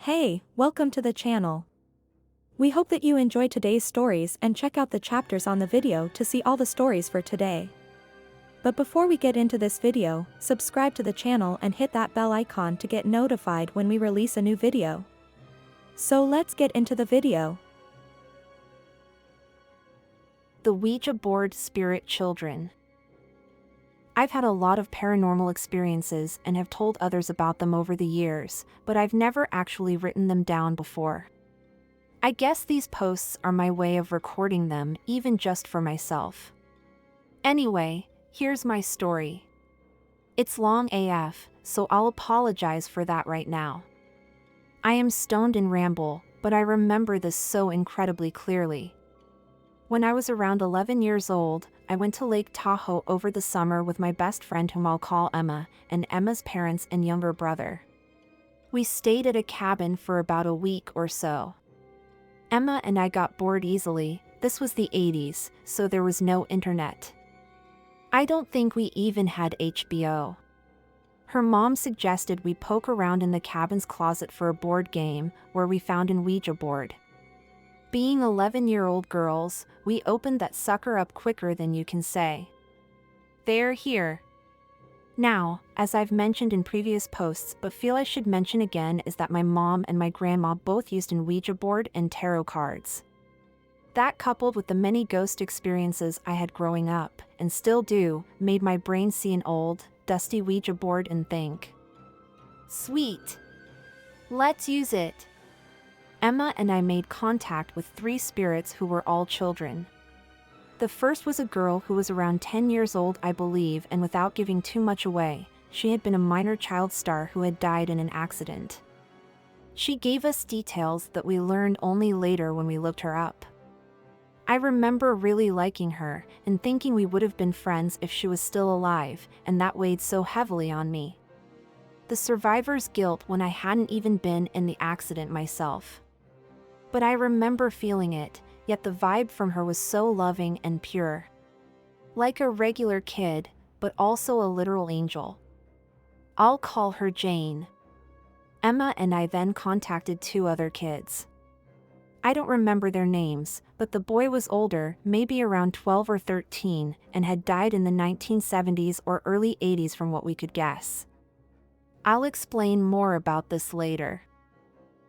Hey, welcome to the channel. We hope that you enjoy today's stories and check out the chapters on the video to see all the stories for today. But before we get into this video, subscribe to the channel and hit that bell icon to get notified when we release a new video. So let's get into the video. The Ouija Board Spirit Children. I've had a lot of paranormal experiences and have told others about them over the years, but I've never actually written them down before. I guess these posts are my way of recording them, even just for myself. Anyway, here's my story. It's long AF, so I'll apologize for that right now. I am stoned and ramble, but I remember this so incredibly clearly. When I was around 11 years old, I went to Lake Tahoe over the summer with my best friend, whom I'll call Emma, and Emma's parents and younger brother. We stayed at a cabin for about a week or so. Emma and I got bored easily. This was the 80s, so there was no internet. I don't think we even had HBO. Her mom suggested we poke around in the cabin's closet for a board game, where we found an Ouija board. Being 11-year-old girls, we opened that sucker up quicker than you can say. They're here. Now, as I've mentioned in previous posts but feel I should mention again, is that my mom and my grandma both used an Ouija board and tarot cards. That, coupled with the many ghost experiences I had growing up, and still do, made my brain see an old, dusty Ouija board and think, "Sweet. Let's use it." Emma and I made contact with 3 spirits who were all children. The first was a girl who was around 10 years old, I believe, and without giving too much away, she had been a minor child star who had died in an accident. She gave us details that we learned only later when we looked her up. I remember really liking her and thinking we would have been friends if she was still alive, and that weighed so heavily on me. The survivor's guilt when I hadn't even been in the accident myself. But I remember feeling it, yet the vibe from her was so loving and pure. Like a regular kid, but also a literal angel. I'll call her Jane. Emma and I then contacted 2 other kids. I don't remember their names, but the boy was older, maybe around 12 or 13, and had died in the 1970s or early 80s from what we could guess. I'll explain more about this later.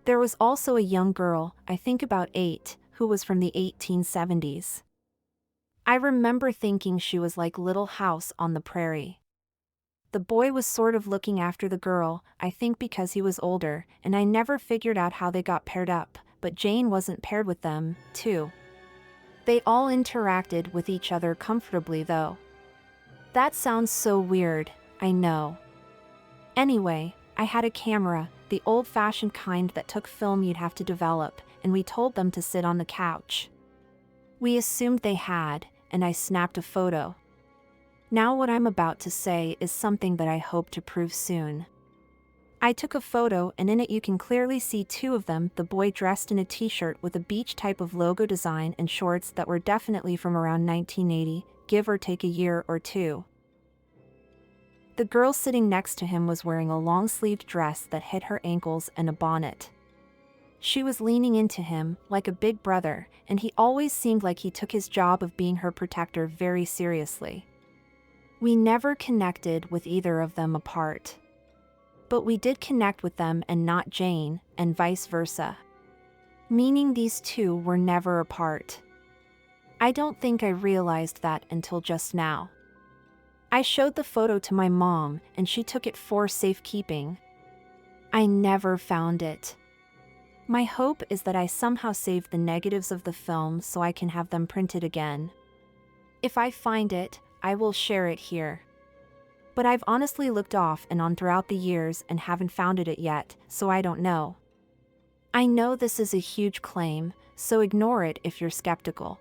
There was also a young girl, I think about 8, who was from the 1870s. I remember thinking she was like Little House on the Prairie. The boy was sort of looking after the girl, I think because he was older, and I never figured out how they got paired up, but Jane wasn't paired with them, too. They all interacted with each other comfortably though. That sounds so weird, I know. Anyway, I had a camera, the old-fashioned kind that took film you'd have to develop, and we told them to sit on the couch. We assumed they had, and I snapped a photo. Now what I'm about to say is something that I hope to prove soon. I took a photo, and in it you can clearly see 2 of them, the boy dressed in a t-shirt with a beach type of logo design and shorts that were definitely from around 1980, give or take a year or 2. The girl sitting next to him was wearing a long-sleeved dress that hit her ankles and a bonnet. She was leaning into him, like a big brother, and he always seemed like he took his job of being her protector very seriously. We never connected with either of them apart. But we did connect with them and not Jane, and vice versa. Meaning these 2 were never apart. I don't think I realized that until just now. I showed the photo to my mom, and she took it for safekeeping. I never found it. My hope is that I somehow saved the negatives of the film so I can have them printed again. If I find it, I will share it here. But I've honestly looked off and on throughout the years and haven't found it yet, so I don't know. I know this is a huge claim, so ignore it if you're skeptical.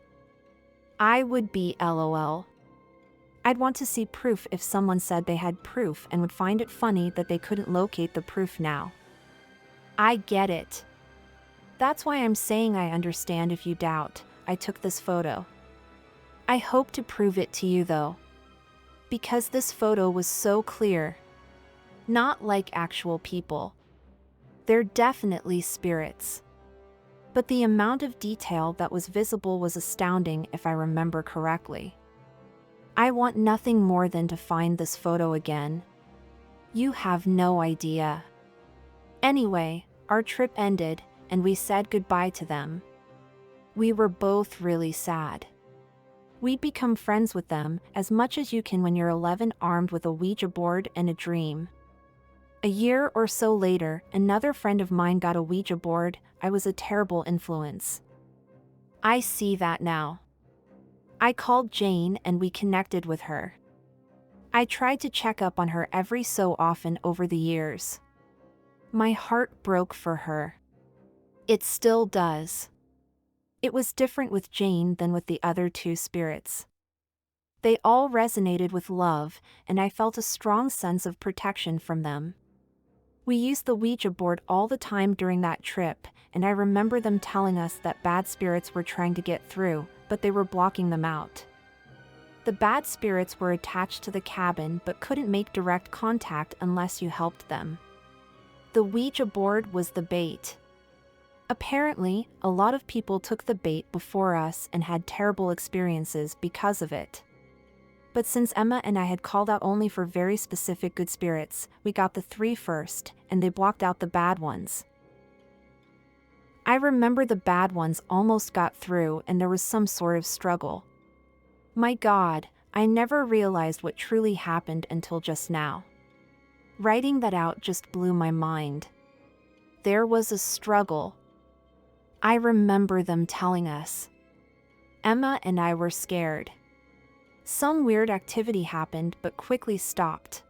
I would be LOL. I'd want to see proof if someone said they had proof and would find it funny that they couldn't locate the proof now. I get it. That's why I'm saying I understand if you doubt. I took this photo. I hope to prove it to you though. Because this photo was so clear. Not like actual people. They're definitely spirits. But the amount of detail that was visible was astounding if I remember correctly. I want nothing more than to find this photo again. You have no idea. Anyway, our trip ended, and we said goodbye to them. We were both really sad. We'd become friends with them, as much as you can when you're 11 armed with a Ouija board and a dream. A year or so later, another friend of mine got a Ouija board. I was a terrible influence. I see that now. I called Jane and we connected with her. I tried to check up on her every so often over the years. My heart broke for her. It still does. It was different with Jane than with the other two spirits. They all resonated with love, and I felt a strong sense of protection from them. We used the Ouija board all the time during that trip, and I remember them telling us that bad spirits were trying to get through, but they were blocking them out. The bad spirits were attached to the cabin but couldn't make direct contact unless you helped them. The Ouija board was the bait. Apparently, a lot of people took the bait before us and had terrible experiences because of it. But since Emma and I had called out only for very specific good spirits, we got the 3 first, and they blocked out the bad ones. I remember the bad ones almost got through and there was some sort of struggle. My God, I never realized what truly happened until just now. Writing that out just blew my mind. There was a struggle. I remember them telling us. Emma and I were scared. Some weird activity happened but quickly stopped.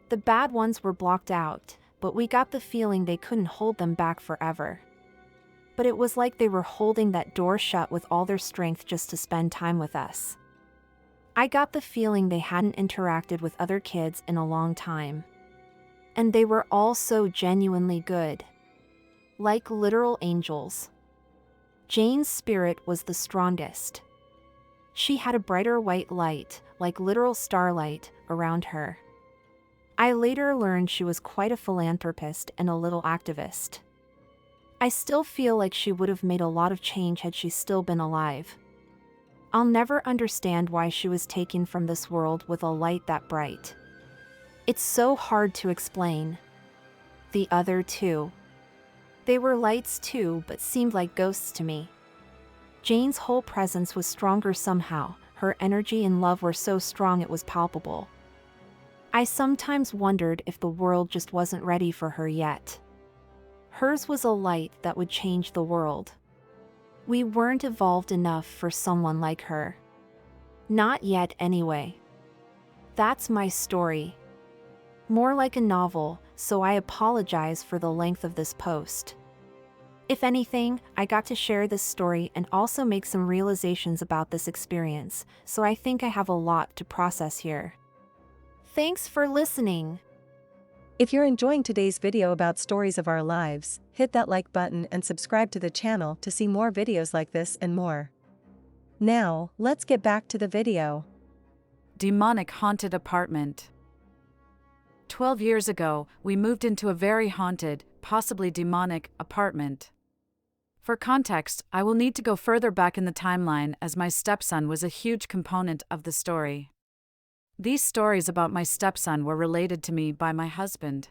The bad ones were blocked out, but we got the feeling they couldn't hold them back forever. But it was like they were holding that door shut with all their strength just to spend time with us. I got the feeling they hadn't interacted with other kids in a long time. And they were all so genuinely good. Like literal angels. Jane's spirit was the strongest. She had a brighter white light, like literal starlight, around her. I later learned she was quite a philanthropist and a little activist. I still feel like she would have made a lot of change had she still been alive. I'll never understand why she was taken from this world with a light that bright. It's so hard to explain. The other two. They were lights too, but seemed like ghosts to me. Jane's whole presence was stronger somehow. Her energy and love were so strong it was palpable. I sometimes wondered if the world just wasn't ready for her yet. Hers was a light that would change the world. We weren't evolved enough for someone like her. Not yet anyway. That's my story. More like a novel, so I apologize for the length of this post. If anything, I got to share this story and also make some realizations about this experience, so I think I have a lot to process here. Thanks for listening. If you're enjoying today's video about stories of our lives, hit that like button and subscribe to the channel to see more videos like this and more. Now, let's get back to the video. Demonic haunted apartment. 12 years ago, we moved into a very haunted, possibly demonic, apartment. For context, I will need to go further back in the timeline as my stepson was a huge component of the story. These stories about my stepson were related to me by my husband.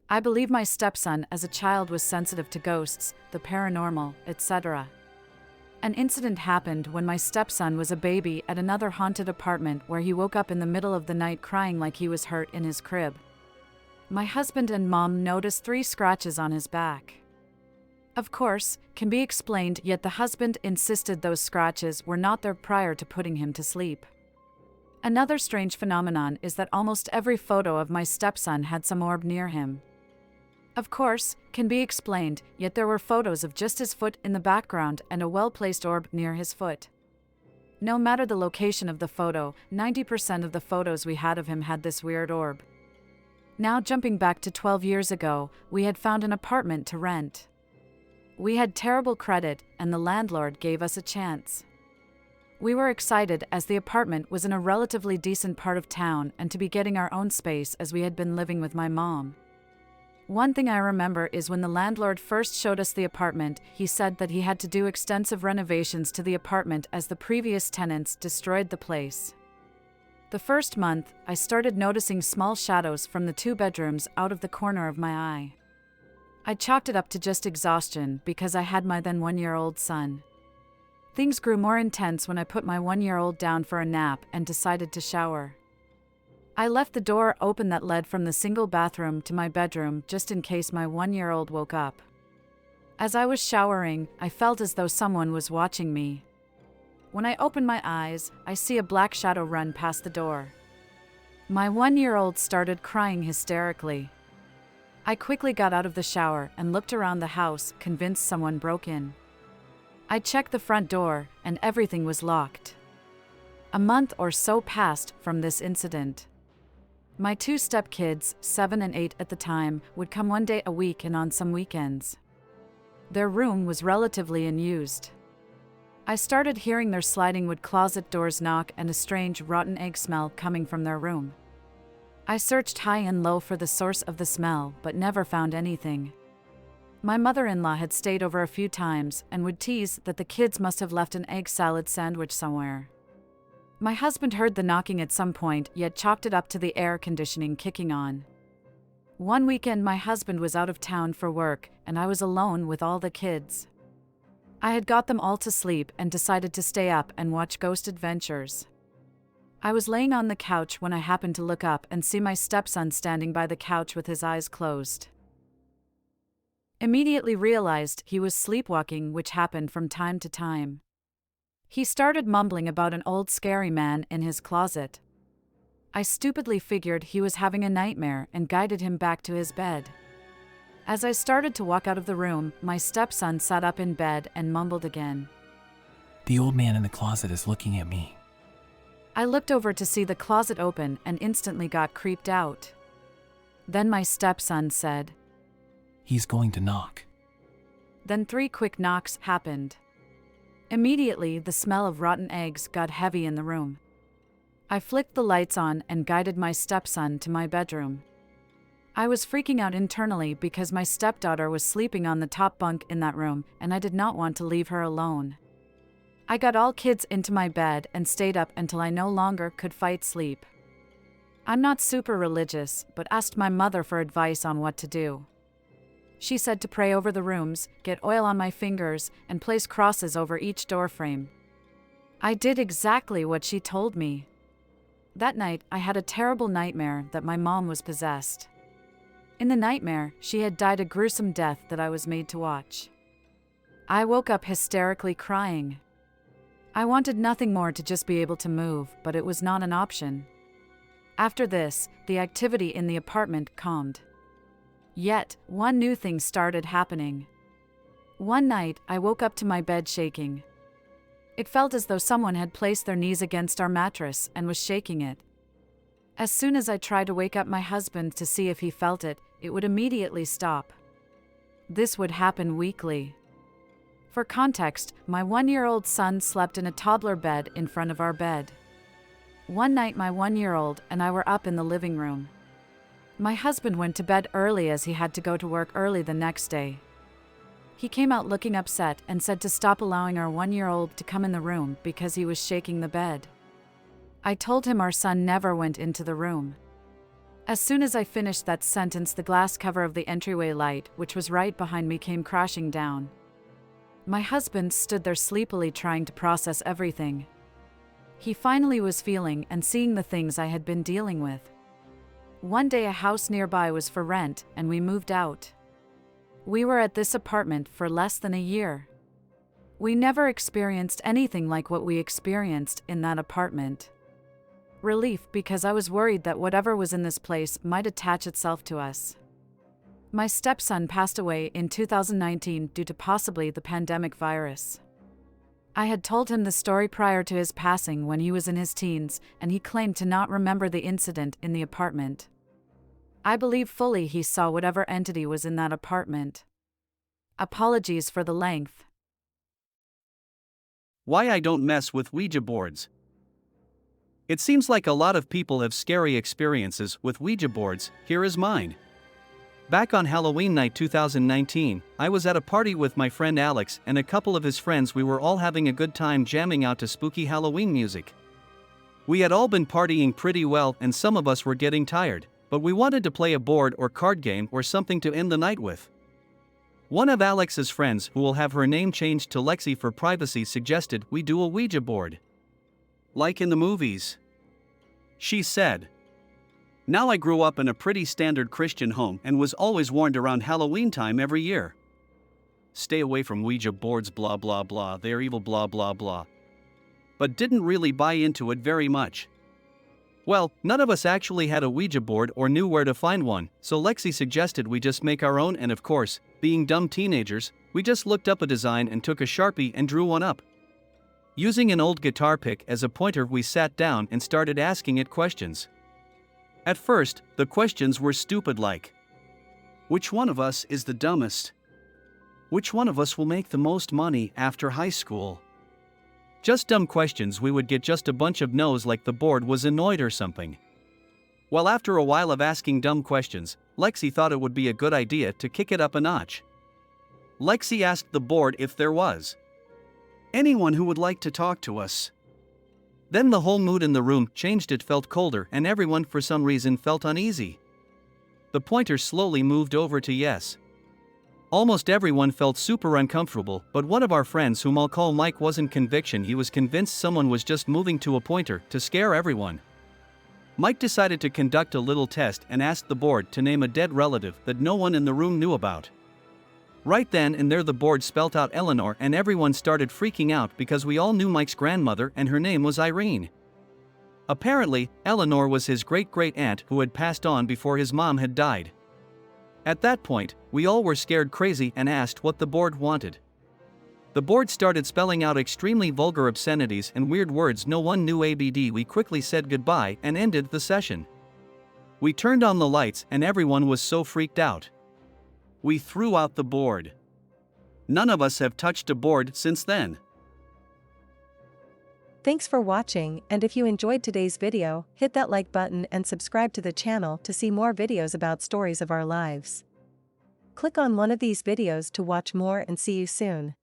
I believe my stepson as a child was sensitive to ghosts, the paranormal, etc. An incident happened when my stepson was a baby at another haunted apartment where he woke up in the middle of the night crying like he was hurt in his crib. My husband and mom noticed 3 scratches on his back. Of course, can be explained, yet the husband insisted those scratches were not there prior to putting him to sleep. Another strange phenomenon is that almost every photo of my stepson had some orb near him. Of course, can be explained, yet there were photos of just his foot in the background and a well-placed orb near his foot. No matter the location of the photo, 90% of the photos we had of him had this weird orb. Now jumping back to 12 years ago, we had found an apartment to rent. We had terrible credit, and the landlord gave us a chance. We were excited as the apartment was in a relatively decent part of town and to be getting our own space as we had been living with my mom. One thing I remember is when the landlord first showed us the apartment, he said that he had to do extensive renovations to the apartment as the previous tenants destroyed the place. The first month, I started noticing small shadows from the 2 bedrooms out of the corner of my eye. I chalked it up to just exhaustion because I had my then 1-year-old son. Things grew more intense when I put my 1-year-old down for a nap and decided to shower. I left the door open that led from the single bathroom to my bedroom just in case my 1-year-old woke up. As I was showering, I felt as though someone was watching me. When I opened my eyes, I see a black shadow run past the door. My 1-year-old started crying hysterically. I quickly got out of the shower and looked around the house, convinced someone broke in. I checked the front door, and everything was locked. A month or so passed from this incident. My 2 stepkids, 7 and 8 at the time, would come 1 day a week and on some weekends. Their room was relatively unused. I started hearing their sliding wood closet doors knock and a strange rotten egg smell coming from their room. I searched high and low for the source of the smell, but never found anything. My mother-in-law had stayed over a few times and would tease that the kids must have left an egg salad sandwich somewhere. My husband heard the knocking at some point, yet chalked it up to the air conditioning kicking on. One weekend my husband was out of town for work, and I was alone with all the kids. I had got them all to sleep and decided to stay up and watch Ghost Adventures. I was laying on the couch when I happened to look up and see my stepson standing by the couch with his eyes closed. Immediately realized he was sleepwalking, which happened from time to time. He started mumbling about an old scary man in his closet. I stupidly figured he was having a nightmare and guided him back to his bed. As I started to walk out of the room, my stepson sat up in bed and mumbled again. The old man in the closet is looking at me. I looked over to see the closet open and instantly got creeped out. Then my stepson said, He's going to knock. Then 3 quick knocks happened. Immediately, the smell of rotten eggs got heavy in the room. I flicked the lights on and guided my stepson to my bedroom. I was freaking out internally because my stepdaughter was sleeping on the top bunk in that room, and I did not want to leave her alone. I got all kids into my bed and stayed up until I no longer could fight sleep. I'm not super religious, but asked my mother for advice on what to do. She said to pray over the rooms, get oil on my fingers, and place crosses over each doorframe. I did exactly what she told me. That night, I had a terrible nightmare that my mom was possessed. In the nightmare, she had died a gruesome death that I was made to watch. I woke up hysterically crying. I wanted nothing more to just be able to move, but it was not an option. After this, the activity in the apartment calmed. Yet, one new thing started happening. One night, I woke up to my bed shaking. It felt as though someone had placed their knees against our mattress and was shaking it. As soon as I tried to wake up my husband to see if he felt it, it would immediately stop. This would happen weekly. For context, my 1-year-old son slept in a toddler bed in front of our bed. One night my 1-year-old and I were up in the living room. My husband went to bed early as he had to go to work early the next day. He came out looking upset and said to stop allowing our 1-year-old to come in the room because he was shaking the bed. I told him our son never went into the room. As soon as I finished that sentence, the glass cover of the entryway light, which was right behind me, came crashing down. My husband stood there sleepily trying to process everything. He finally was feeling and seeing the things I had been dealing with. One day a house nearby was for rent and we moved out. We were at this apartment for less than a year. We never experienced anything like what we experienced in that apartment. Relief, because I was worried that whatever was in this place might attach itself to us. My stepson passed away in 2019 due to possibly the pandemic virus. I had told him the story prior to his passing when he was in his teens, and he claimed to not remember the incident in the apartment. I believe fully he saw whatever entity was in that apartment. Apologies for the length. Why I don't mess with Ouija boards. It seems like a lot of people have scary experiences with Ouija boards. Here is mine. Back on Halloween night 2019, I was at a party with my friend Alex and a couple of his friends. We were all having a good time jamming out to spooky Halloween music. We had all been partying pretty well and some of us were getting tired, but we wanted to play a board or card game or something to end the night with. One of Alex's friends, who will have her name changed to Lexi for privacy, suggested we do a Ouija board. Like in the movies. She said. Now, I grew up in a pretty standard Christian home and was always warned around Halloween time every year. Stay away from Ouija boards, blah blah blah, they're evil, blah blah blah. But didn't really buy into it very much. Well, none of us actually had a Ouija board or knew where to find one, so Lexi suggested we just make our own, and of course, being dumb teenagers, we just looked up a design and took a Sharpie and drew one up. Using an old guitar pick as a pointer, we sat down and started asking it questions. At first, the questions were stupid, like, which one of us is the dumbest? Which one of us will make the most money after high school? Just dumb questions. We would get just a bunch of no's, like the board was annoyed or something. Well, after a while of asking dumb questions, Lexi thought it would be a good idea to kick it up a notch. Lexi asked the board if there was anyone who would like to talk to us. Then the whole mood in the room changed. It felt colder and everyone for some reason felt uneasy. The pointer slowly moved over to yes. Almost everyone felt super uncomfortable, but one of our friends, whom I'll call Mike, wasn't conviction. He was convinced someone was just moving to a pointer to scare everyone. Mike decided to conduct a little test and asked the board to name a dead relative that no one in the room knew about. Right then and there the board spelt out Eleanor, and everyone started freaking out because we all knew Mike's grandmother and her name was Irene. Apparently, Eleanor was his great-great-aunt who had passed on before his mom had died. At that point, we all were scared crazy and asked what the board wanted. The board started spelling out extremely vulgar obscenities and weird words no one knew. ABD. We quickly said goodbye and ended the session. We turned on the lights and everyone was so freaked out. We threw out the board. None of us have touched a board since then. Thanks for watching, and if you enjoyed today's video, hit that like button and subscribe to the channel to see more videos about stories of our lives. Click on one of these videos to watch more, and see you soon.